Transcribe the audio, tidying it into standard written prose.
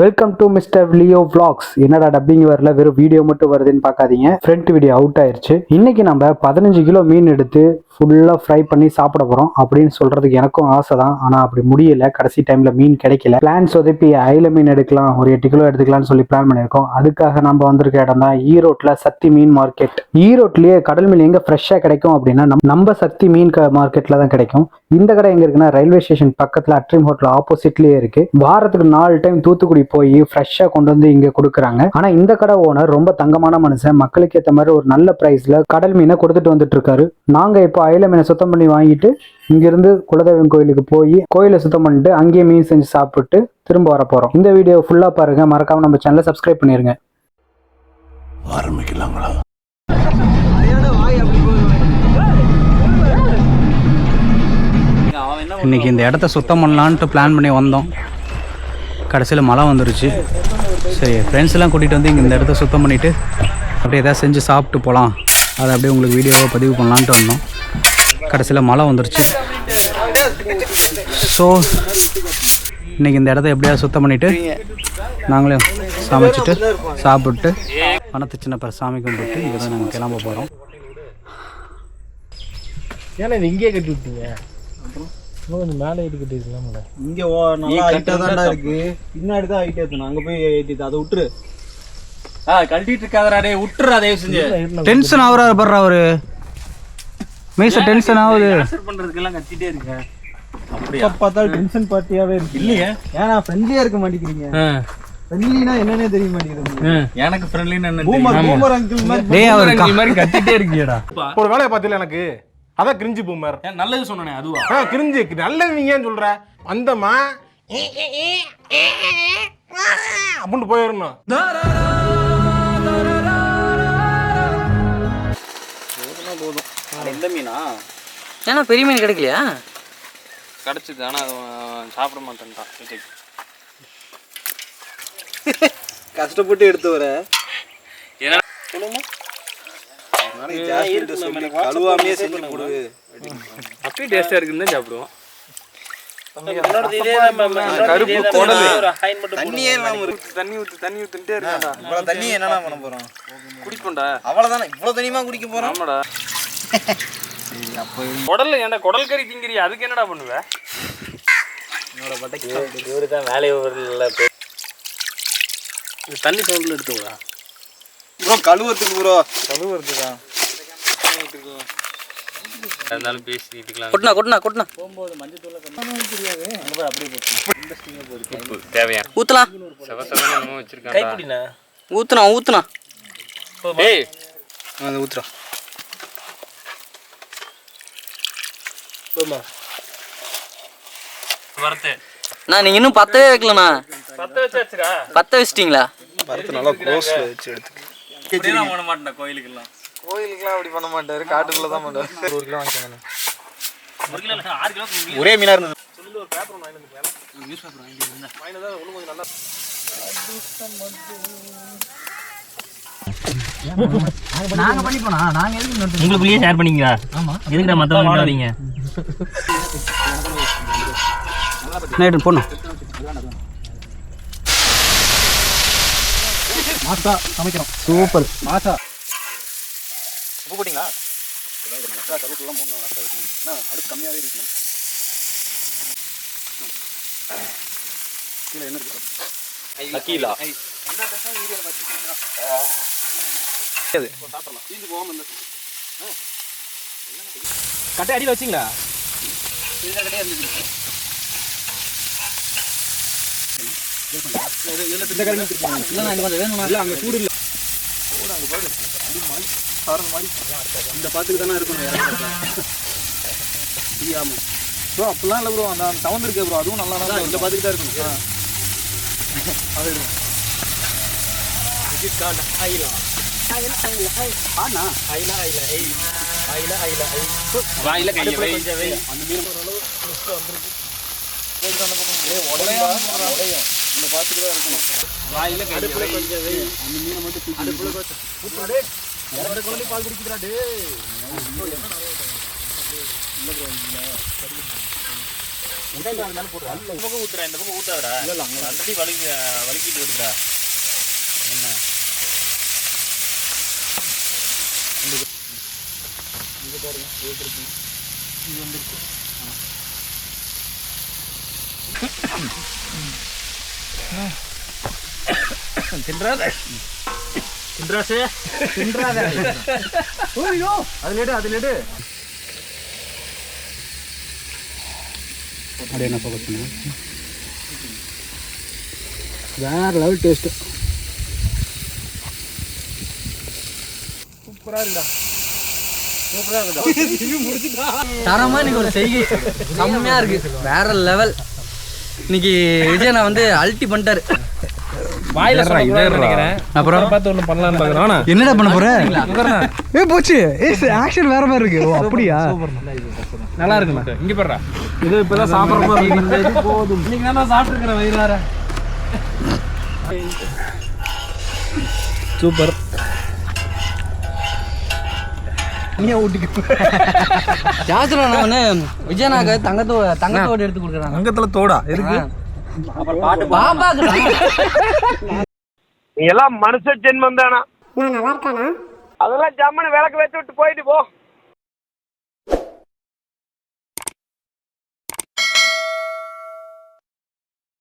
Welcome to mister Leo vlogs. என்னடா dubbing வரல, வெறும் வீடியோ மட்டும் வருதுன்னு பார்க்காதீங்க. ஃப்ரண்ட் வீடியோ அவுட் ஆயிருச்சு. இன்னைக்கு நம்ம 15 கிலோ மீன் எடுத்து ஃபுல்லா ஃப்ரை பண்ணி சாப்பிட போறோம் அப்படின்னு சொல்றதுக்கு எனக்கும் ஆசை தான். ஆனா அப்படி முடியல, கடைசி டைம்ல மீன் கிடைக்கல. பிளான் சொதப்பி அயில மீன் எடுக்கலாம், ஒரு 8 கிலோ எடுத்துக்கலாம்னு சொல்லி பிளான் பண்ணியிருக்கோம். அதுக்காக நம்ம வந்திருக்க இடம் தான் ஈரோட்ல சக்தி மீன் மார்க்கெட். ஈரோட்லயே கடல் மீன் எங்க ஃப்ரெஷ்ஷா கிடைக்கும் அப்படின்னா நம்ம சக்தி மீன் மார்க்கெட்ல தான் கிடைக்கும். இந்த கடை எங்க இருக்குன்னா ரயில்வே ஸ்டேஷன் பக்கத்துல அட்ரிம் ஹோட்டல் ஆப்போசிட்லயே இருக்கு. வாரத்துக்கு 4 டைம் தூத்துக்குடி போய் ஃப்ரெஷ்ஷா கொண்டு வந்து இங்க கொடுக்குறாங்க. ஆனா இந்த கடை ஓனர் ரொம்ப தங்கமான மனுஷன். மக்களுக்கு ஏற்ற மாதிரி ஒரு நல்ல பிரைஸ்ல கடல் மீனை கொடுத்துட்டு வந்துட்டு இருக்காரு. நாங்க இப்போ அயில மீனை சுத்தம் பண்ணி வாங்கிட்டு இங்கிருந்து குலதெய்வம் கோயிலுக்கு போய் கோயிலை சுத்தம் பண்ணிட்டு அங்கேயே மீன் செஞ்சு சாப்பிட்டு திரும்ப வர போறோம். இந்த வீடியோ ஃபுல்லா பாருங்க, மறக்காம நம்ம சேனலை சப்ஸ்கிரைப் பண்ணிருங்க. ஆரம்பிக்கலாங்களா? இன்னைக்கு இந்த இடத்த சுத்தம் பண்ணலான்ட்டு பிளான் பண்ணி வந்தோம். கடைசியில் மழை வந்துருச்சு. சரி, ஃப்ரெண்ட்ஸ் எல்லாம் கூட்டிகிட்டு வந்து இங்கே இந்த இடத்த சுத்தம் பண்ணிவிட்டு அப்படியே எதாவது செஞ்சு சாப்பிட்டு போகலாம், அதை அப்படியே உங்களுக்கு வீடியோவை பதிவு பண்ணலான்ட்டு வந்தோம். கடைசியில் மழை வந்துருச்சு. ஸோ இன்றைக்கி இந்த இடத்த எப்படியாவது சுத்தம் பண்ணிவிட்டு நாங்களும் சமைச்சிட்டு சாப்பிட்டு பணத்தை சின்ன சாமி கும்பிட்டு இங்கே தான் நாங்கள் கிளம்ப போகிறோம். ஏன்னா இது இங்கேயே கட்டி விட்டீங்க, கொஞ்சம் மேலே ஏற்றி கட்டிருக்கலாம்ல. இங்கே நல்லா ஹைட்டாக தான்டா இருக்கு, பின்னாடி தான் ஹைட் ஏற்றணும். அங்கே போய் ஏற்றிட்டு அதை விட்டுரு. கழட்டிட்டு இருக்காதே, விட்டுரு. அதை செஞ்சு டென்ஷன் ஆகுறாரு படுறா அவரு. மீச டென்ஷன் ஆகுது பண்ணுறதுக்கெல்லாம் கத்திட்டே இருக்க. அப்படியே பார்த்தா டென்ஷன் பார்ட்டியாவே இருக்கு. இல்லையே, ஏன்னா ஃப்ரெண்ட்லியா இருக்க மாட்டேங்கிறீங்க. ஃப்ரெண்ட்லினா என்னன்னே தெரிய மாட்டேங்குது. எனக்கு ஃப்ரெண்ட்லினா என்ன? பூமர் அங்கிள் மாதிரி கத்திட்டே இருக்கீடா. ஒரு வேலையை பார்த்தீங்களா எனக்கு? அதான் கிரிஞ்சி பூமர். நல்லது சொன்னேன் அதுவா? கிரிஞ்சி நல்லது. நீங்க ஏன் சொல்ற? அந்தமா அப்படின்னு போயிடணும். எந்த மீனா? ஏன்னா பெரிய மீன் கிடைக்கலையா? கிடைச்சிது, ஆனால் சாப்பிட மாட்டேன்ட்டான். கஷ்டப்பட்டு எடுத்து வர கழுவாமையே செஞ்சு போடு. அப்படியே டேஸ்டா இருக்குன்னு தான் சாப்பிடுவோம். கருப்பு குடல் தண்ணியே இல்லாம இருக்கு. தண்ணி ஊத்துட்டே இருக்கா. இவ்வளவு தண்ணி என்னடா பண்ண போறோம்? குடிப்போம்டா. அவ்வளவுதானே? இவ்வளவு தண்ணியமா குடிக்க போறோம்? ஆமாடா. குடல் ஏன்டா குடல் கறி திங்கிறியா? அதுக்கு என்னடா பண்ணுவ? என்னோட பட்டைக்கு இவருதான் வேலையை வரல. தண்ணி சவுண்ட்ல எடுத்துவா ப்ரோ. கழுவுறதுக்கு ப்ரோ, கழுவுறதுக்கா இருந்தாலும் பேசிட்டுக்கலாம். கொட்டினா கொட்டினா கொட்டினா போகும்போது மஞ்சள் தூளை தெரியாது. அப்படியே போட்டு தேவையா ஊத்தலாம். செவசவனமா வச்சிருக்காங்க. கைப்பிடினா ஊத்துனா ஊத்துனா. ஏய் அது ஊத்துறா. போமா வரது. நான் நீங்க இன்னும் பத்தவே வைக்கலண்ணா. பத்த வச்சாச்சுடா. பத்த வச்சிட்டீங்களா? பத்த நல்லா க்ளோஸ்ல வச்சு எடுத்து. இப்படிலாம் பண்ண மாட்டேன். கோயிலுக்குலாம் அப்படி பண்ண மாட்டாரு, காட்டுக்குள்ள தான் பண்ணுவாரு. 1 கிலோ வாங்கிக்கோங்க. 1 கிலோ 6 கிலோ ஒரே மீனா இருந்தது. சொல்லு, ஒரு பேப்பர் வாங்கிட்டு வந்துக்கலாம். நியூஸ் பேப்பர் வாங்கிட்டு ஒண்ணு கொஞ்சம் நல்லா. நாங்க பண்ணி போனா நாங்க எதுக்கு உங்களுக்குள்ளேயே ஷேர் பண்ணீங்களா? ஆமா. எதுக்குடா மத்தவங்க வரீங்க? நைட்டு போனோம். மாசா சமைக்கிறோம். சூப்பர் மாசா. உப்பு போட்டீங்களா? கருவேப்பிலாம் 3 நாள் வைக்கணும். அடுப்பு கம்மியாவே இருக்கு. கீழே என்ன இருக்கு? அக்கீலா. என்ன பேசா வீடியோல வச்சிருக்கீங்க? அது சாப்பிடலாம். தீந்து போகாம இந்த கட்டை அடியில வச்சிங்களா? இந்த கட்டையா இருந்துச்சு. இந்த கட்டை திருப்பி. இல்ல நான் கொஞ்சம் வேணும்னா. இல்ல அங்க சூடு இல்ல. சூடு அங்க பாரு. அப்படி மாதிரி சாரல் மாதிரி. இந்த பாத்துக்கு தான இருக்கணும். ஆமா ப்ரோ, அப்பலாம் இல்ல ப்ரோ. அந்த சவுண்ட் இருக்கு ப்ரோ, அதுவும் நல்லா தான். இந்த பாத்துக்கு தான் இருக்கணும். அது எடுங்க. இது காண்ட ஐலா. ஆனா ஐலா ஐலா ஐலா ஐலா வாயில கைய வை. அந்த மீன் ஓரளவு ஃப்ரெஷ்ஷா வந்திருக்கு. போய் அந்த பக்கம் உடையும். இந்த பாத்துக்கு தான் இருக்கணும். வாயில கைய வை. கொஞ்சம் வை. அந்த மீனை மட்டும் தூக்கி அடுப்புல வச்சு ஊத்துடா. இரண்டு குழந்தை பால் குடிக்குதுடா டேய். இல்ல ப்ரோ, இல்ல பக்கம் ஊத்துறா, இந்த பக்கம் ஊத்தாதடா. ஆல்ரெடி வலிக்கிட்டு வருதுடா. என்ன இது பாருங்க, இது வந்துருக்கு. தின்றாத தின்றாசே தின்றாத. ஓய்யோ அதுல எடு. அப்படியே என்ன ஃபோக்கஸ் பண்ணு. வேற லெவல் டேஸ்ட். சூப்பரா இருக்குடா. சூப்பரா இருக்குடா. தரமா இன்னைக்கு ஒரு செய்கை செம்மையா இருக்கு, வேற லெவல். இன்னைக்கு விஜய் நான் வந்து அல்ட்டி பண்ணிட்டாரு. வாயில நினைக்கிறேன். அப்புறம் பார்த்து ஒண்ணு பண்ணலாம்னு பாக்குறேன். என்னடா பண்ண போற? போச்சு. ஆக்ஷன் வேற மாதிரி இருக்கு. ஓ அப்படியா? நல்லா இருக்குண்ணா. இங்க பாருடா, இது இப்பதான் சாப்பிட்ற மாதிரி இருக்கு. போதும், நீங்க தான் சாப்பிட்டுருக்கிற வயிறார. சூப்பர். நீ ஊட்டிக்கு ஜாஸ்தியா நான் ஒன்று விஜயனாக்கு தங்கத்தோடு எடுத்து கொடுக்குறாங்க. அங்கத்துல தோடா இருக்கு. பாப்பாக்கு நீ எல்லாம் மனுஷ ஜென்மம் தானா? நான் நல்லா இருக்கானா? அதெல்லாம் ஜம்மனு விளக்கு வச்சு விட்டு போயிட்டு போ.